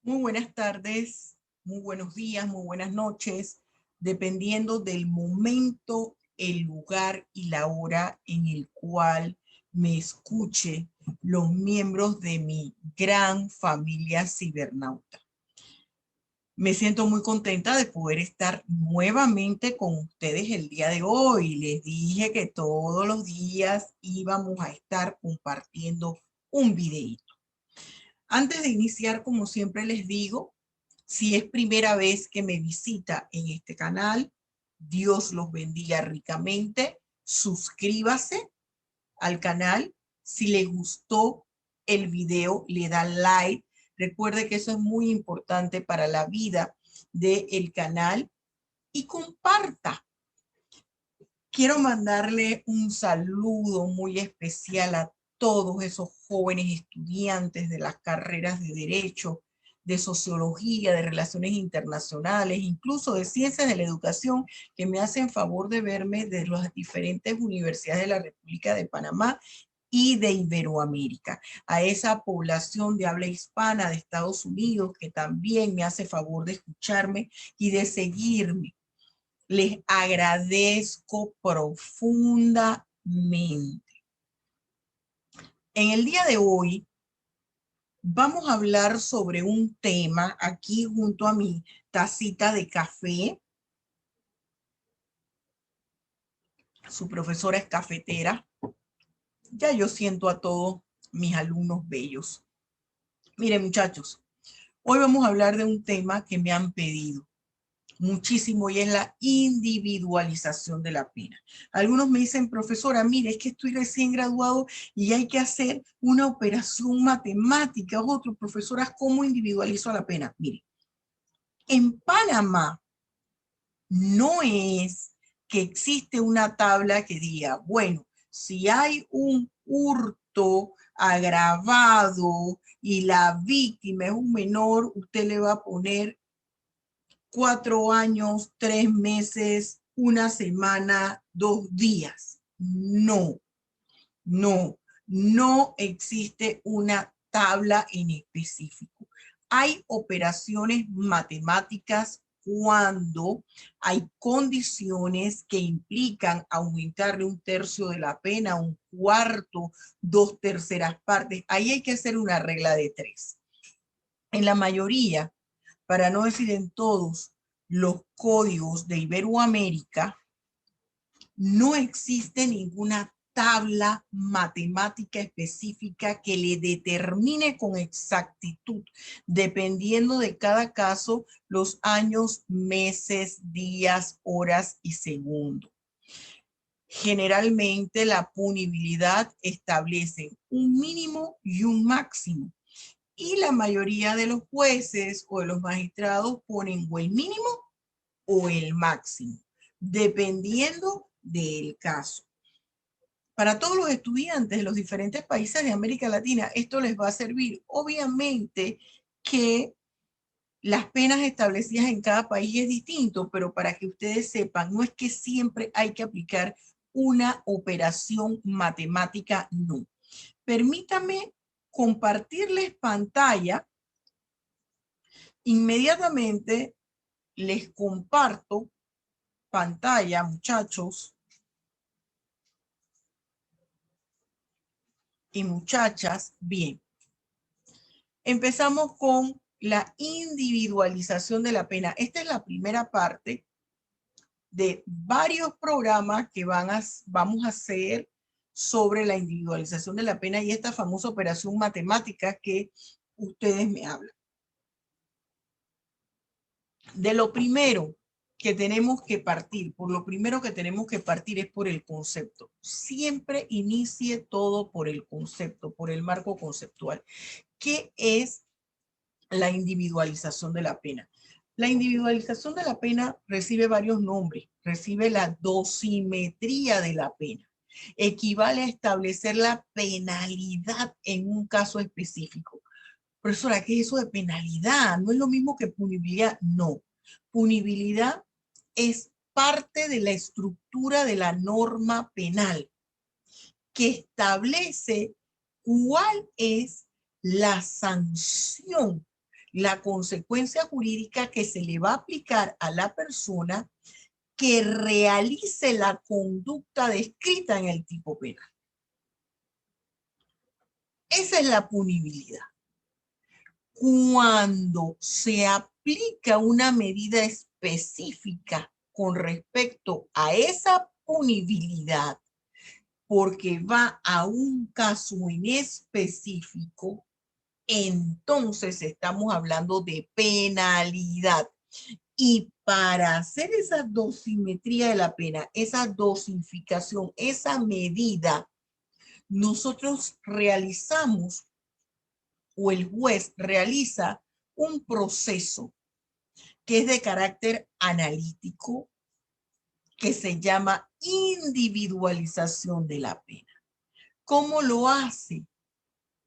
Muy buenas tardes, muy buenos días, muy buenas noches, dependiendo del momento, el lugar y la hora en el cual me escuche los miembros de mi gran familia cibernauta. Me siento muy contenta de poder estar nuevamente con ustedes el día de hoy. Les dije que todos los días íbamos a estar compartiendo un videíto. Antes de iniciar, como siempre les digo, si es primera vez que me visita en este canal, Dios los bendiga ricamente. Suscríbase al canal. Si les gustó el video, le da like. Recuerde que eso es muy importante para la vida del canal y comparta. Quiero mandarle un saludo muy especial a todos esos jóvenes estudiantes de las carreras de Derecho, de Sociología, de Relaciones Internacionales, incluso de Ciencias de la Educación, que me hacen favor de verme de las diferentes universidades de la República de Panamá y de Iberoamérica. A esa población de habla hispana de Estados Unidos, que también me hace favor de escucharme y de seguirme. Les agradezco profundamente. En el día de hoy vamos a hablar sobre un tema aquí junto a mi tacita de café. Su profesora es cafetera. Ya yo siento a todos mis alumnos bellos. Miren, muchachos, hoy vamos a hablar de un tema que me han pedido muchísimo y es la individualización de la pena. Algunos me dicen, profesora, mire, es que estoy recién graduado y hay que hacer una operación matemática. Otros, profesoras, ¿cómo individualizo la pena? Mire, en Panamá no es que existe una tabla que diga, bueno, si hay un hurto agravado y la víctima es un menor, usted le va a poner 4 años, 3 meses, una semana, 2 días. No, no existe una tabla en específico. Hay operaciones matemáticas cuando hay condiciones que implican aumentarle 1/3 de la pena, 1/4, 2/3 partes. Ahí hay que hacer una regla de 3. En la mayoría, para no decir en todos los códigos de Iberoamérica, no existe ninguna tabla matemática específica que le determine con exactitud, dependiendo de cada caso, los años, meses, días, horas y segundos. Generalmente la punibilidad establece un mínimo y un máximo. Y la mayoría de los jueces o de los magistrados ponen o el mínimo o el máximo, dependiendo del caso. Para todos los estudiantes de los diferentes países de América Latina, esto les va a servir. Obviamente que las penas establecidas en cada país es distinto, pero para que ustedes sepan, no es que siempre hay que aplicar una operación matemática, no. Permítame compartirles pantalla. Inmediatamente les comparto pantalla, muchachos y muchachas. Bien, empezamos con la individualización de la pena. Esta es la primera parte de varios programas que vamos a hacer sobre la individualización de la pena y esta famosa operación matemática que ustedes me hablan. De lo primero que tenemos que partir, por lo primero que tenemos que partir es por el concepto. Siempre inicie todo por el concepto, por el marco conceptual. ¿Qué es la individualización de la pena? La individualización de la pena recibe varios nombres. Recibe la dosimetría de la pena. Equivale a establecer la penalidad en un caso específico. Profesora, ¿qué es eso de penalidad? ¿No es lo mismo que punibilidad? No. Punibilidad es parte de la estructura de la norma penal que establece cuál es la sanción, la consecuencia jurídica que se le va a aplicar a la persona que realice la conducta descrita en el tipo penal. Esa es la punibilidad. Cuando se aplica una medida específica con respecto a esa punibilidad, porque va a un caso en específico, entonces estamos hablando de penalidad. Y para hacer esa dosimetría de la pena, esa dosificación, esa medida, nosotros realizamos o el juez realiza un proceso que es de carácter analítico, que se llama individualización de la pena. ¿Cómo lo hace?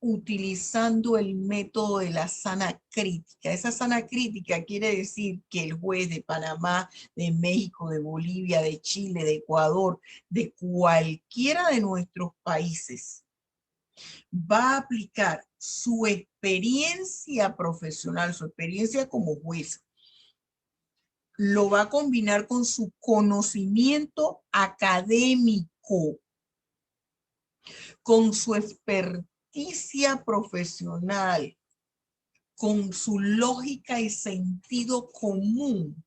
Utilizando el método de la sana crítica. Esa sana crítica quiere decir que el juez de Panamá, de México, de Bolivia, de Chile, de Ecuador, de cualquiera de nuestros países, va a aplicar su experiencia profesional, su experiencia como juez, lo va a combinar con su conocimiento académico, con su experticia profesional, con su lógica y sentido común,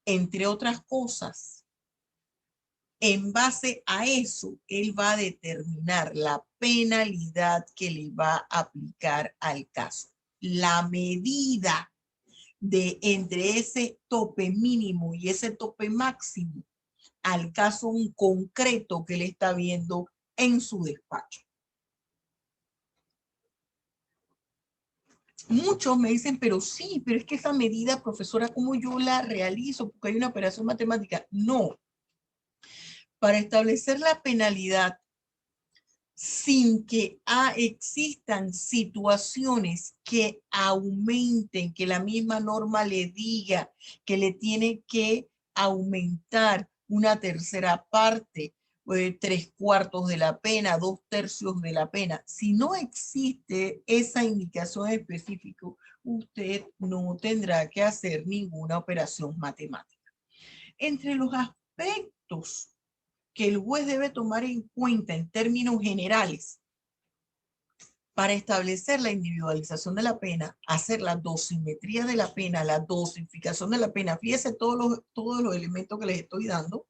entre otras cosas. En base a eso, él va a determinar la penalidad que le va a aplicar al caso. La medida de entre ese tope mínimo y ese tope máximo al caso en concreto que él está viendo en su despacho. Muchos me dicen, pero sí, pero es que esa medida, profesora, ¿cómo yo la realizo? Porque hay una operación matemática. No. Para establecer la penalidad sin que existan situaciones que aumenten, que la misma norma le diga que le tiene que aumentar una tercera parte, 3/4 de la pena, 2/3 de la pena. Si no existe esa indicación específica, usted no tendrá que hacer ninguna operación matemática. Entre los aspectos que el juez debe tomar en cuenta en términos generales para establecer la individualización de la pena, hacer la dosimetría de la pena, la dosificación de la pena, fíjese todos los elementos que les estoy dando,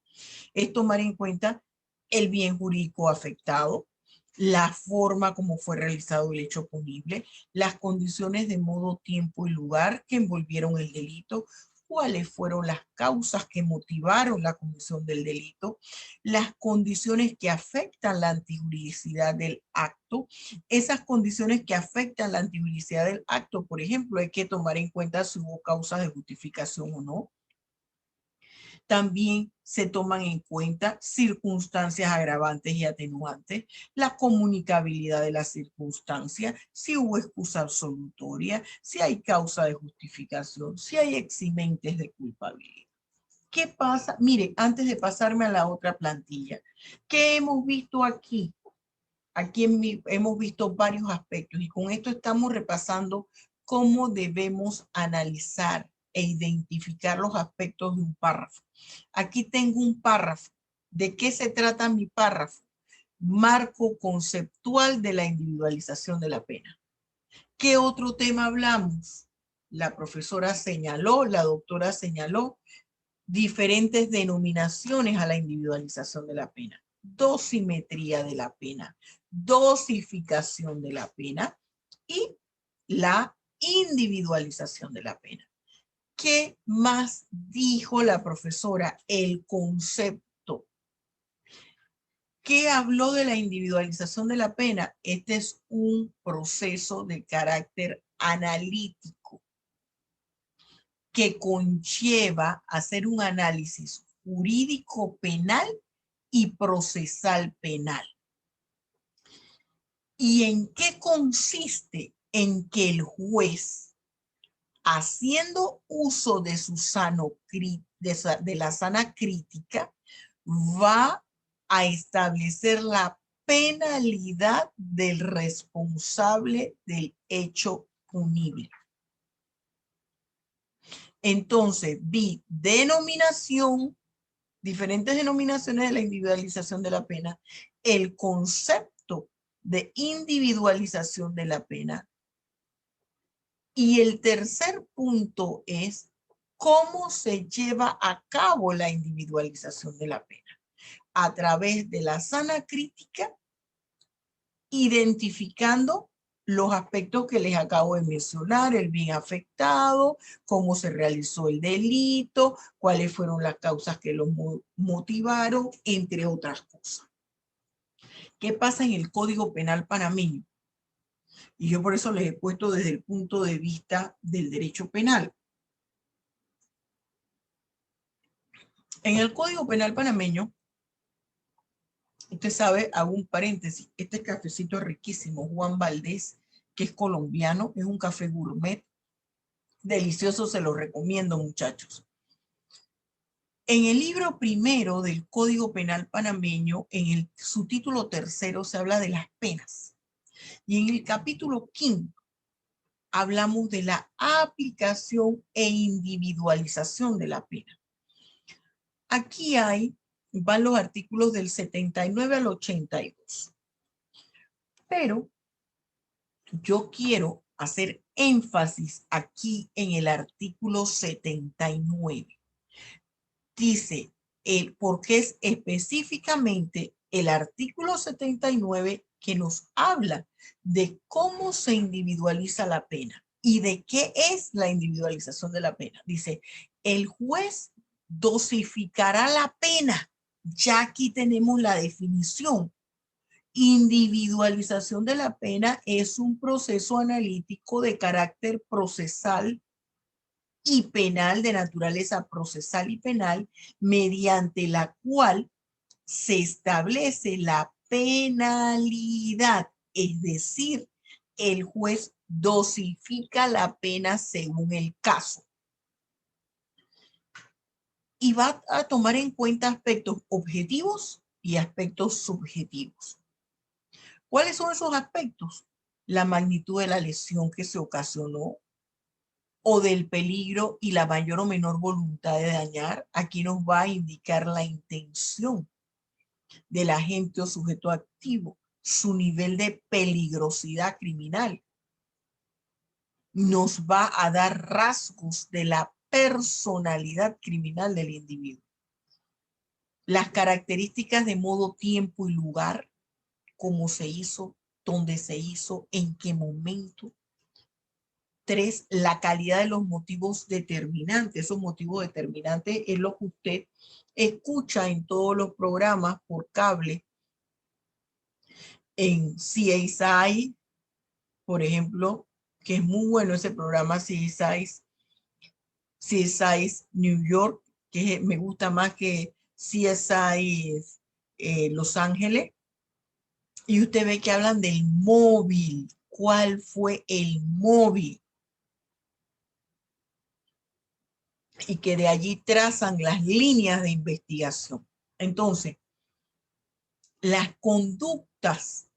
es tomar en cuenta el bien jurídico afectado, la forma como fue realizado el hecho punible, las condiciones de modo, tiempo y lugar que envolvieron el delito, cuáles fueron las causas que motivaron la comisión del delito, las condiciones que afectan la antijuridicidad del acto, esas condiciones que afectan la antijuridicidad del acto, por ejemplo, hay que tomar en cuenta si hubo causas de justificación o no. También se toman en cuenta circunstancias agravantes y atenuantes, la comunicabilidad de la circunstancia, si hubo excusa absolutoria, si hay causa de justificación, si hay eximentes de culpabilidad. ¿Qué pasa? Mire, antes de pasarme a la otra plantilla, ¿qué hemos visto aquí? Aquí hemos visto varios aspectos y con esto estamos repasando cómo debemos analizar e identificar los aspectos de un párrafo. Aquí tengo un párrafo. ¿De qué se trata mi párrafo? Marco conceptual de la individualización de la pena. ¿Qué otro tema hablamos? La profesora señaló, la doctora señaló diferentes denominaciones a la individualización de la pena. Dosimetría de la pena, dosificación de la pena y la individualización de la pena. ¿Qué más dijo la profesora? El concepto. ¿Qué habló de la individualización de la pena? Este es un proceso de carácter analítico que conlleva hacer un análisis jurídico penal y procesal penal. ¿Y en qué consiste? En que el juez, haciendo uso de su de la sana crítica, va a establecer la penalidad del responsable del hecho punible. Entonces vi denominación, diferentes denominaciones de la individualización de la pena, el concepto de individualización de la pena. Y el tercer punto es cómo se lleva a cabo la individualización de la pena. A través de la sana crítica, identificando los aspectos que les acabo de mencionar, el bien afectado, cómo se realizó el delito, cuáles fueron las causas que lo motivaron, entre otras cosas. ¿Qué pasa en el Código Penal panameño? Y yo por eso les he puesto desde el punto de vista del derecho penal. En el Código Penal panameño, usted sabe, hago un paréntesis, este cafecito es riquísimo, Juan Valdés, que es colombiano, es un café gourmet, delicioso, se lo recomiendo, muchachos. En el libro primero del Código Penal panameño, en su título tercero, se habla de las penas. Y en el capítulo 5 hablamos de la aplicación e individualización de la pena. Aquí van los artículos del 79 al 82. Pero yo quiero hacer énfasis aquí en el artículo 79. Dice, porque es específicamente el artículo 79 que nos habla de cómo se individualiza la pena y de qué es la individualización de la pena. Dice, el juez dosificará la pena. Ya aquí tenemos la definición. Individualización de la pena es un proceso analítico de carácter procesal y penal, de naturaleza procesal y penal, mediante la cual se establece la penalidad, es decir, el juez dosifica la pena según el caso y va a tomar en cuenta aspectos objetivos y aspectos subjetivos. ¿Cuáles son esos aspectos? La magnitud de la lesión que se ocasionó o del peligro y la mayor o menor voluntad de dañar. Aquí nos va a indicar la intención del agente o sujeto activo, su nivel de peligrosidad criminal. Nos va a dar rasgos de la personalidad criminal del individuo. Las características de modo, tiempo y lugar, cómo se hizo, dónde se hizo, en qué momento. 3, la calidad de los motivos determinantes. Esos motivos determinantes es lo que usted escucha en todos los programas por cable. En CSI, por ejemplo, que es muy bueno ese programa CSI New York, que me gusta más que CSI Los Ángeles. Y usted ve que hablan del móvil. ¿Cuál fue el móvil? Y que de allí trazan las líneas de investigación. Entonces, las conductas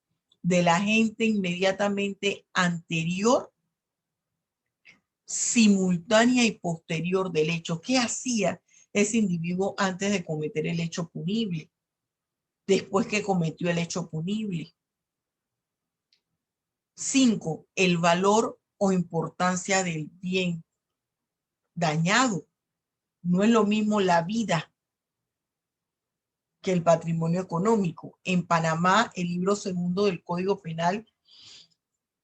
de la gente inmediatamente anterior, simultánea y posterior del hecho. ¿Qué hacía ese individuo antes de cometer el hecho punible? Después que cometió el hecho punible. 5, el valor o importancia del bien dañado. No es lo mismo la vida que el patrimonio económico. En Panamá, el libro segundo del Código Penal,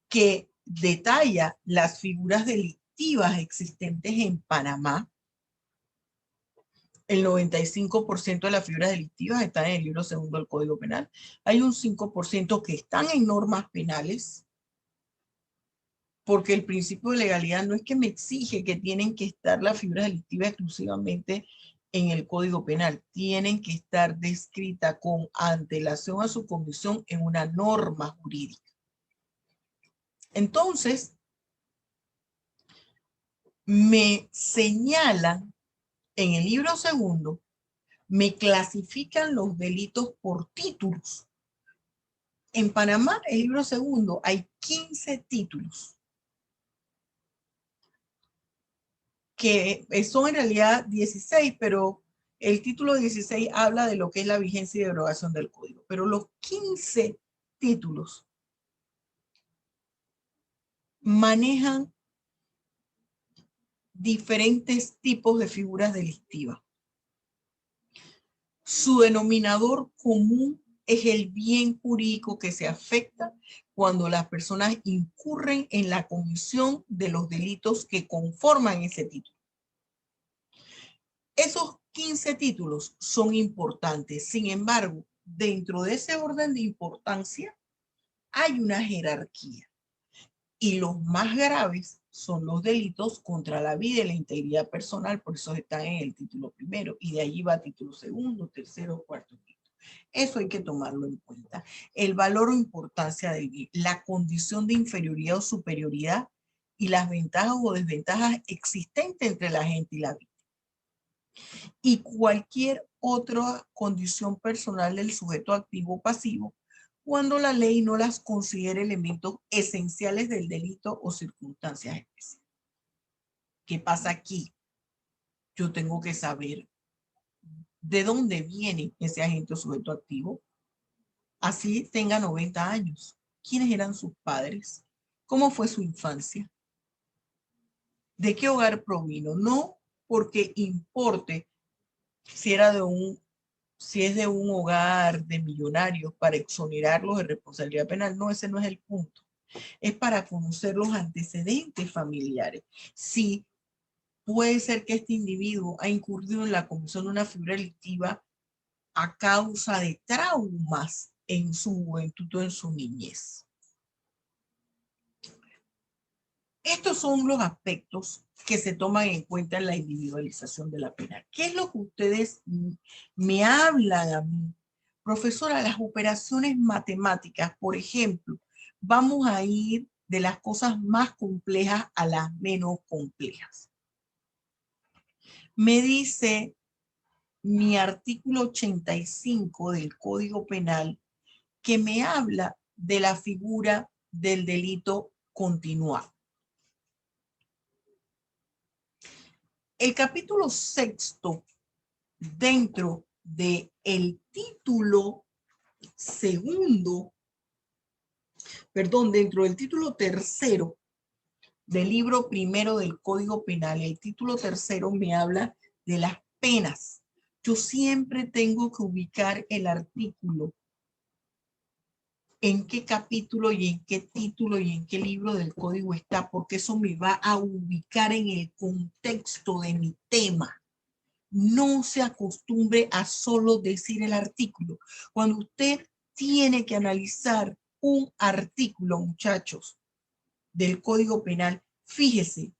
que detalla las figuras delictivas existentes en Panamá, el 95% de las figuras delictivas están en el libro segundo del Código Penal. Hay un 5% que están en normas penales, porque el principio de legalidad no es que me exige que tienen que estar las figuras delictivas exclusivamente en el Código Penal, tienen que estar descritas con antelación a su comisión en una norma jurídica. Entonces, me señalan en el libro segundo, me clasifican los delitos por títulos. En Panamá, el libro segundo, hay 15 títulos. que son en realidad 16, pero el título 16 habla de lo que es la vigencia y derogación del código. Pero los 15 títulos manejan diferentes tipos de figuras delictivas. Su denominador común es el bien jurídico que se afecta cuando las personas incurren en la comisión de los delitos que conforman ese título. Esos 15 títulos son importantes. Sin embargo, dentro de ese orden de importancia hay una jerarquía. Y los más graves son los delitos contra la vida y la integridad personal, por eso están en el título primero, y de allí va título segundo, tercero, cuarto, quinto. Eso hay que tomarlo en cuenta. El valor o importancia del bien, la condición de inferioridad o superioridad y las ventajas o desventajas existentes entre la gente y la víctima. Y cualquier otra condición personal del sujeto activo o pasivo cuando la ley no las considere elementos esenciales del delito o circunstancias especiales. ¿Qué pasa aquí? Yo tengo que saber de dónde viene ese agente o sujeto activo. Así tenga 90 años. ¿Quiénes eran sus padres? ¿Cómo fue su infancia? ¿De qué hogar provino? No porque importe si es de un hogar de millonarios para exonerarlos de responsabilidad penal. No, ese no es el punto. Es para conocer los antecedentes familiares. Si puede ser que este individuo ha incurrido en la comisión de una figura delictiva a causa de traumas en su juventud o en su niñez. Estos son los aspectos que se toman en cuenta en la individualización de la pena. ¿Qué es lo que ustedes me hablan a mí? Profesora, las operaciones matemáticas, por ejemplo, vamos a ir de las cosas más complejas a las menos complejas. Me dice mi artículo 85 del Código Penal que me habla de la figura del delito continuado. El capítulo 6 dentro del título segundo, dentro del título tercero del libro primero del Código Penal, el título tercero me habla de las penas. Yo siempre tengo que ubicar el artículo en qué capítulo y en qué título y en qué libro del código está, porque eso me va a ubicar en el contexto de mi tema. No se acostumbre a solo decir el artículo. Cuando usted tiene que analizar un artículo, muchachos, del Código Penal, fíjese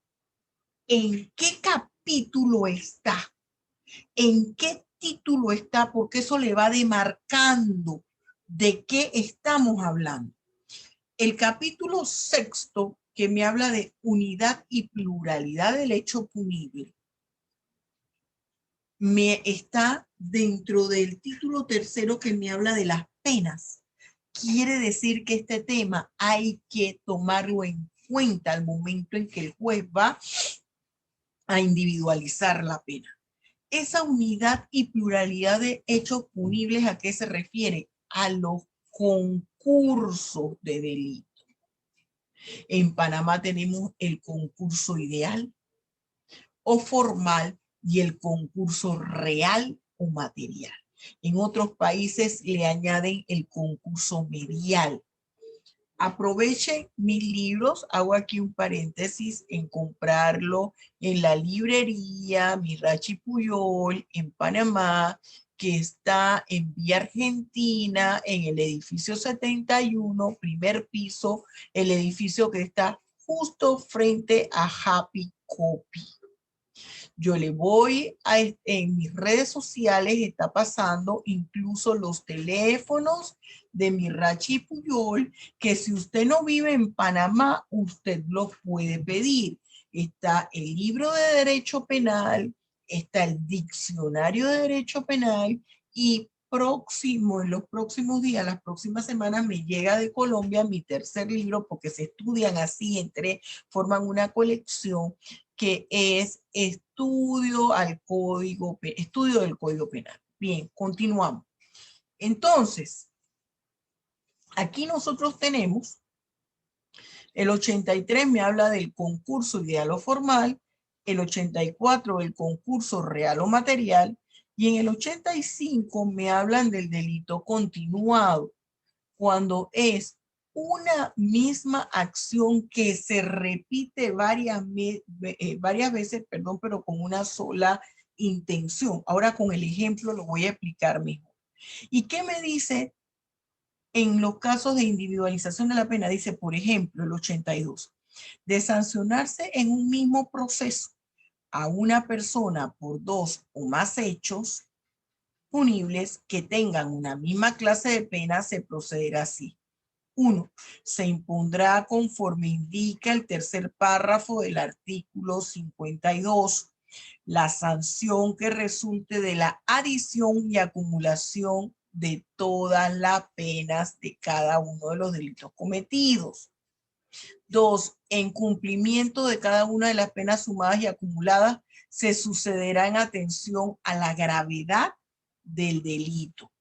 en qué capítulo está, en qué título está, porque eso le va demarcando de qué estamos hablando. El capítulo 6, que me habla de unidad y pluralidad del hecho punible, me está dentro del título tercero que me habla de las penas. Quiere decir que este tema hay que tomarlo en cuenta al momento en que el juez va a individualizar la pena. Esa unidad y pluralidad de hechos punibles, ¿a qué se refiere? A los concursos de delito. En Panamá tenemos el concurso ideal o formal y el concurso real o material. En otros países le añaden el concurso medial. Aprovechen mis libros, hago aquí un paréntesis en comprarlo en la librería Mirachi Puyol en Panamá, que está en Vía Argentina, en el edificio 71, primer piso, el edificio que está justo frente a Happy Copy. Yo le voy en mis redes sociales, está pasando incluso los teléfonos de Mirachi Puyol, que si usted no vive en Panamá, usted lo puede pedir. Está el libro de Derecho Penal, está el diccionario de Derecho Penal y en los próximos días, las próximas semanas, me llega de Colombia mi tercer libro, porque se estudian así, forman una colección que es estudio del Código Penal. Bien, continuamos. Entonces, aquí nosotros tenemos el 83 me habla del concurso ideal o formal, el 84 del concurso real o material, y en el 85 me hablan del delito continuado, cuando es una misma acción que se repite varias veces, perdón, pero con una sola intención. Ahora con el ejemplo lo voy a explicar mejor. ¿Y qué me dice en los casos de individualización de la pena? Dice, por ejemplo, el 82, de sancionarse en un mismo proceso a una persona por dos o más hechos punibles que tengan una misma clase de pena, se procederá así. 1. Se impondrá conforme indica el tercer párrafo del artículo 52 la sanción que resulte de la adición y acumulación de todas las penas de cada uno de los delitos cometidos. 2. En cumplimiento de cada una de las penas sumadas y acumuladas, se sucederá en atención a la gravedad del delito.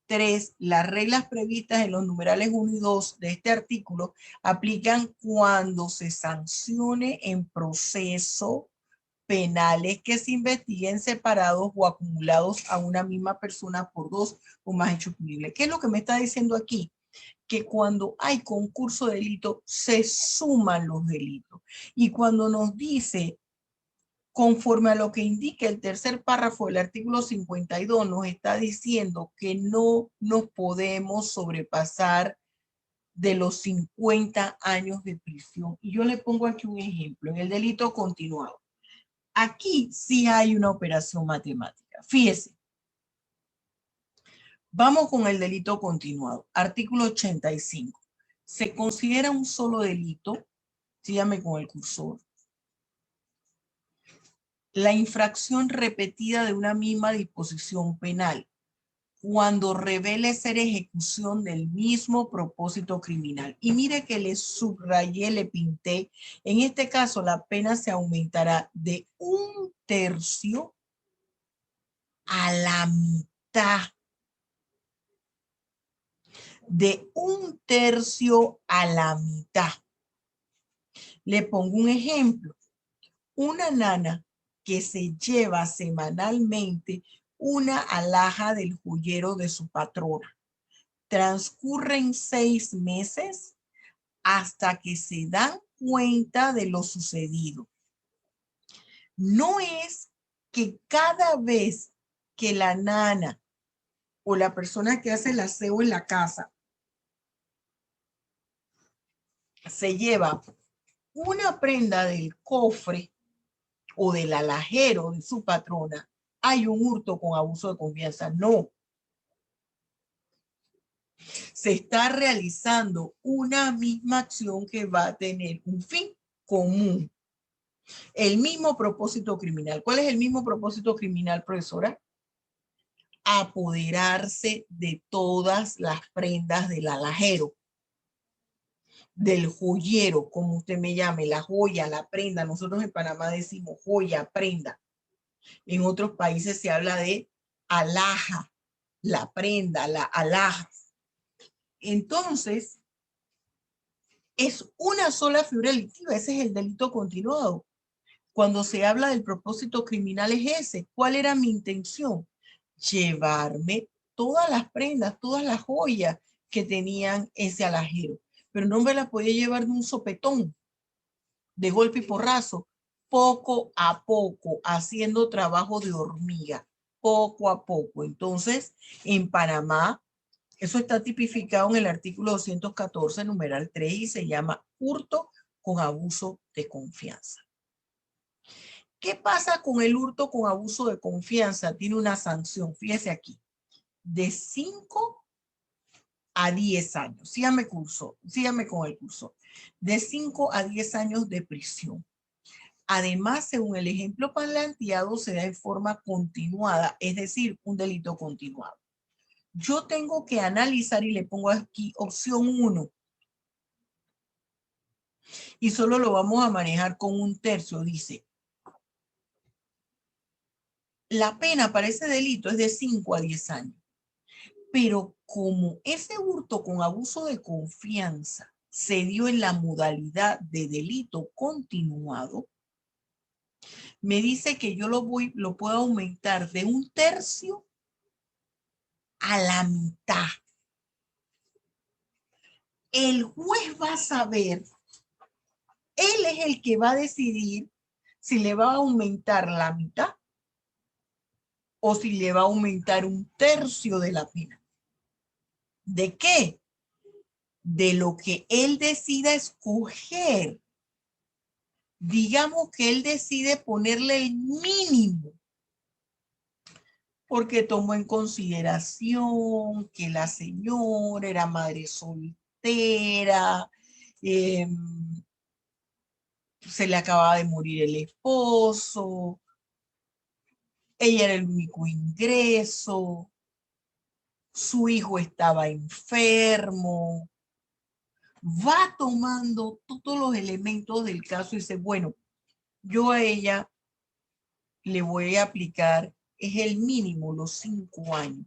3. Las reglas previstas en los numerales 1 y 2 de este artículo aplican cuando se sancione en proceso penales que se investiguen separados o acumulados a una misma persona por dos o más hechos punibles. ¿Qué es lo que me está diciendo aquí? Que cuando hay concurso de delito se suman los delitos. Y cuando nos dice, conforme a lo que indica el tercer párrafo del artículo 52, nos está diciendo que no nos podemos sobrepasar de los 50 años de prisión. Y yo le pongo aquí un ejemplo, en el delito continuado. Aquí sí hay una operación matemática. Fíjese. Vamos con el delito continuado. Artículo 85. Se considera un solo delito, sígame con el cursor, la infracción repetida de una misma disposición penal, cuando revele ser ejecución del mismo propósito criminal. Y mire que le subrayé, le pinté. En este caso, la pena se aumentará de 1/3 a la mitad. De 1/3 a la mitad. Le pongo un ejemplo. Una nana que se lleva semanalmente una alhaja del joyero de su patrona. Transcurren 6 meses hasta que se dan cuenta de lo sucedido. No es que cada vez que la nana o la persona que hace el aseo en la casa se lleva una prenda del cofre o del alajero de su patrona, hay un hurto con abuso de confianza. No. Se está realizando una misma acción que va a tener un fin común. El mismo propósito criminal. ¿Cuál es el mismo propósito criminal, profesora? Apoderarse de todas las prendas del alajero, del joyero, como usted me llame, la joya, la prenda. Nosotros en Panamá decimos joya, prenda. En otros países se habla de alhaja, la prenda, la alhaja. Entonces, es una sola figura delictiva. Ese es el delito continuado. Cuando se habla del propósito criminal es ese. ¿Cuál era mi intención? Llevarme todas las prendas, todas las joyas que tenían ese alajero. Pero no me las podía llevar de un sopetón, de golpe y porrazo, poco a poco, haciendo trabajo de hormiga, poco a poco. Entonces, en Panamá, eso está tipificado en el artículo 214, numeral 3, y se llama hurto con abuso de confianza. ¿Qué pasa con el hurto con abuso de confianza? Tiene una sanción, fíjese aquí, de 5 a 10 años. Sígame con el curso. De 5 a 10 años de prisión. Además, según el ejemplo planteado, se da en forma continuada, es decir, un delito continuado. Yo tengo que analizar y le pongo aquí opción 1. y solo lo vamos a manejar con un tercio. Dice, la pena para ese delito es de 5 a 10 años. Pero como ese hurto con abuso de confianza se dio en la modalidad de delito continuado, me dice que yo lo puedo aumentar de un tercio a la mitad. El juez va a saber, él es el que va a decidir si le va a aumentar la mitad o si le va a aumentar un tercio de la pena. ¿De qué? De lo que él decida escoger. Digamos que él decide ponerle el mínimo porque tomó en consideración que la señora era madre soltera, se le acababa de morir el esposo, ella era el único ingreso, su hijo estaba enfermo, va tomando todos los elementos del caso y dice, bueno, yo a ella le voy a aplicar, es el mínimo, los 5 años.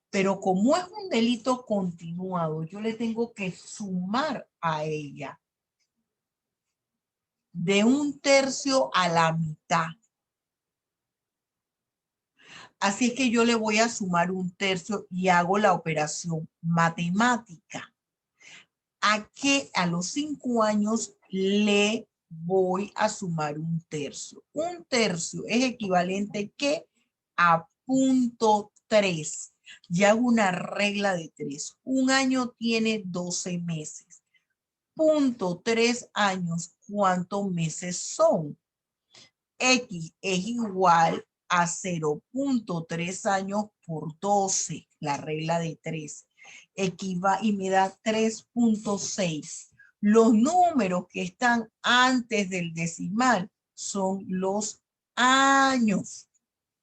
Pero como es un delito continuado, yo le tengo que sumar a ella de un tercio a la mitad. Así es que yo le voy a sumar un tercio y hago la operación matemática. A los 5 años le voy a sumar un tercio. Un tercio es equivalente ¿qué? A 0.3. Ya hago una regla de 3. Un año tiene 12 meses. 0.3 años, ¿cuántos meses son? X es igual a 0.3 años por 12, la regla de 3. Y me da 3.6. Los números que están antes del decimal son los años.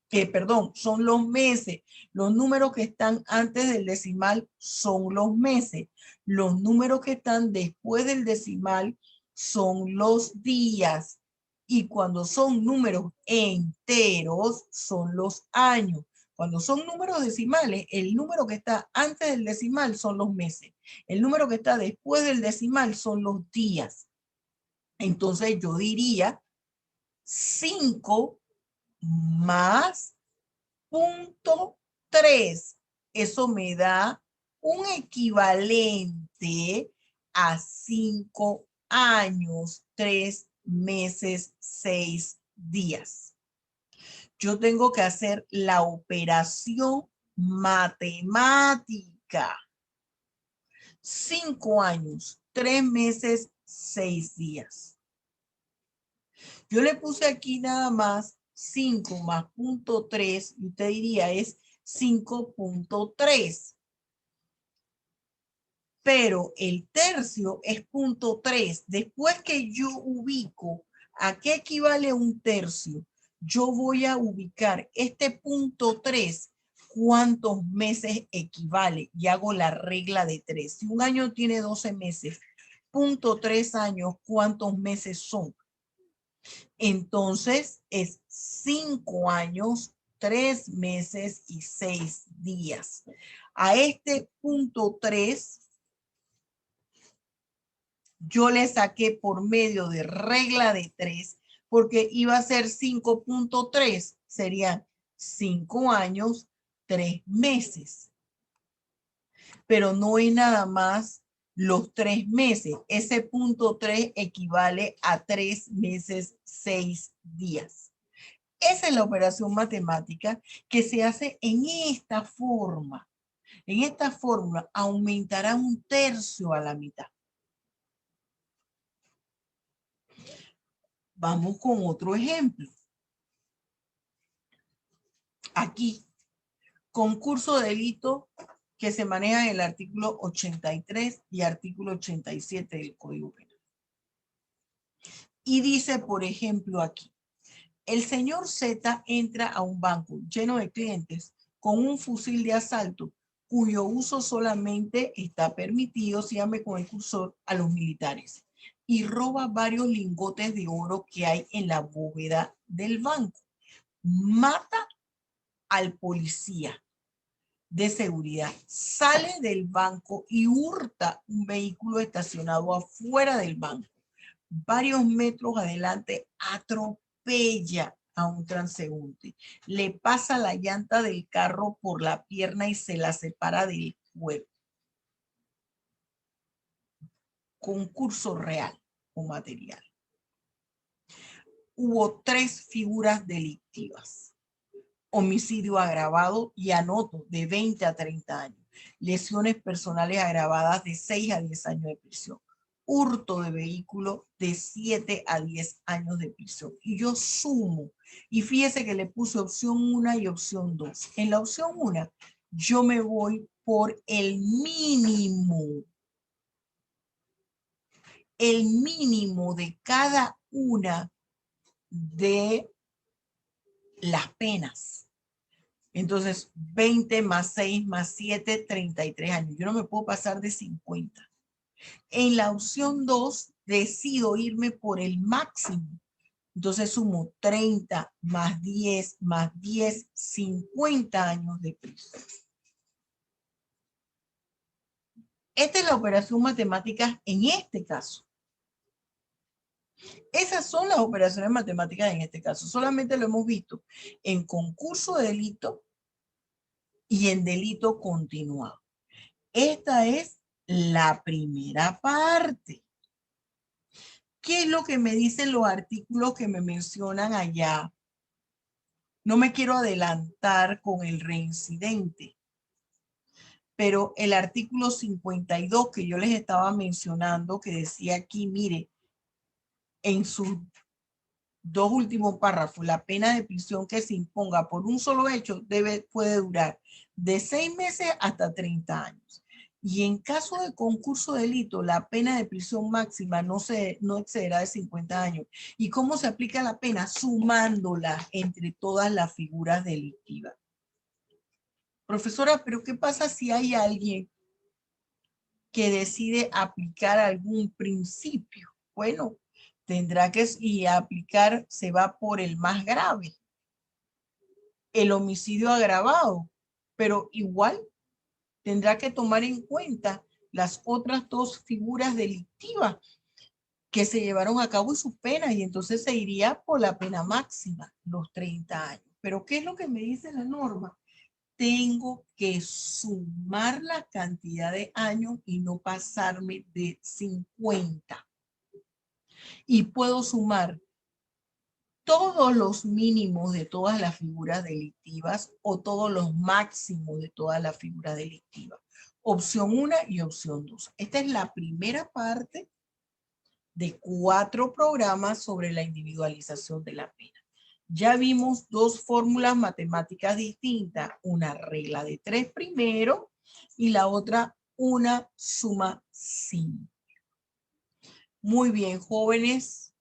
Perdón, son los meses. Los números que están antes del decimal son los meses. Los números que están después del decimal son los días. Y cuando son números enteros, son los años. Cuando son números decimales, el número que está antes del decimal son los meses. El número que está después del decimal son los días. Entonces yo diría 5 más 0.3. Eso me da un equivalente a 5 años, 3 meses, 6 días. Yo tengo que hacer la operación matemática. 5 años, 3 meses, 6 días. Yo le puse aquí nada más 5 más 0.3 y usted diría es 5.3. Pero el tercio es 0.3. Después que yo ubico a qué equivale un tercio, yo voy a ubicar este 0.3, cuántos meses equivale y hago la regla de 3. Si un año tiene 12 meses, 0.3 años, ¿cuántos meses son? Entonces es 5 años, 3 meses y 6 días. A este 0.3 yo le saqué por medio de regla de 3 porque iba a ser 5.3, serían 5 años, 3 meses. Pero no es nada más los 3 meses. Ese 0.3 equivale a 3 meses, 6 días. Esa es la operación matemática que se hace en esta forma. En esta fórmula aumentará un tercio a la mitad. Vamos con otro ejemplo. Aquí, concurso de delito que se maneja en el artículo 83 y artículo 87 del Código Penal. Y dice, por ejemplo, aquí, el señor Z entra a un banco lleno de clientes con un fusil de asalto cuyo uso solamente está permitido, síganme con el cursor, a los militares. y roba varios lingotes de oro que hay en la bóveda del banco. Mata al policía de seguridad, sale del banco y hurta un vehículo estacionado afuera del banco. Varios metros adelante, atropella a un transeúnte. Le pasa la llanta del carro por la pierna y se la separa del cuerpo. Concurso real o material. Hubo 3 figuras delictivas. Homicidio agravado y anoto de 20 a 30 años. Lesiones personales agravadas de 6 a 10 años de prisión. Hurto de vehículo de 7 a 10 años de prisión. Y yo sumo. Y fíjese que le puse opción 1 y opción 2. En la opción 1, yo me voy por el mínimo. El mínimo de cada una de las penas. Entonces, 20 más 6 más 7, 33 años. Yo no me puedo pasar de 50. En la opción 2, decido irme por el máximo. Entonces, sumo 30 más 10 más 10, 50 años de prisión. Esta es la operación matemática en este caso. Esas son las operaciones matemáticas en este caso. Solamente lo hemos visto en concurso de delito y en delito continuado. Esta es la primera parte. ¿Qué es lo que me dicen los artículos que me mencionan allá? No me quiero adelantar con el reincidente, pero el artículo 52 que yo les estaba mencionando, que decía aquí, mire, en sus 2 últimos párrafos, la pena de prisión que se imponga por un solo hecho puede durar de 6 meses hasta 30 años. Y en caso de concurso de delito, la pena de prisión máxima no excederá de 50 años. ¿Y cómo se aplica la pena? Sumándola entre todas las figuras delictivas. Profesora, ¿pero qué pasa si hay alguien que decide aplicar algún principio? Bueno, tendrá que aplicar, se va por el más grave, el homicidio agravado, pero igual tendrá que tomar en cuenta las otras 2 figuras delictivas que se llevaron a cabo y sus penas, y entonces se iría por la pena máxima, los 30 años. Pero ¿qué es lo que me dice la norma? Tengo que sumar la cantidad de años y no pasarme de 50. Y puedo sumar todos los mínimos de todas las figuras delictivas o todos los máximos de todas las figuras delictivas. Opción 1 y opción 2. Esta es la primera parte de 4 programas sobre la individualización de la pena. Ya vimos 2 fórmulas matemáticas distintas, una regla de 3 primero y la otra una suma simple. Muy bien, jóvenes.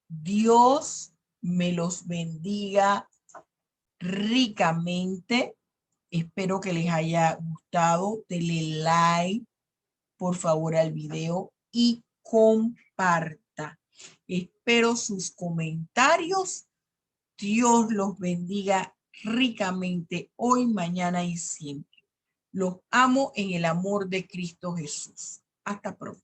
Dios me los bendiga ricamente. Espero que les haya gustado. Denle like, por favor, al video y comparta. Espero sus comentarios. Dios los bendiga ricamente hoy, mañana y siempre. Los amo en el amor de Cristo Jesús. Hasta pronto.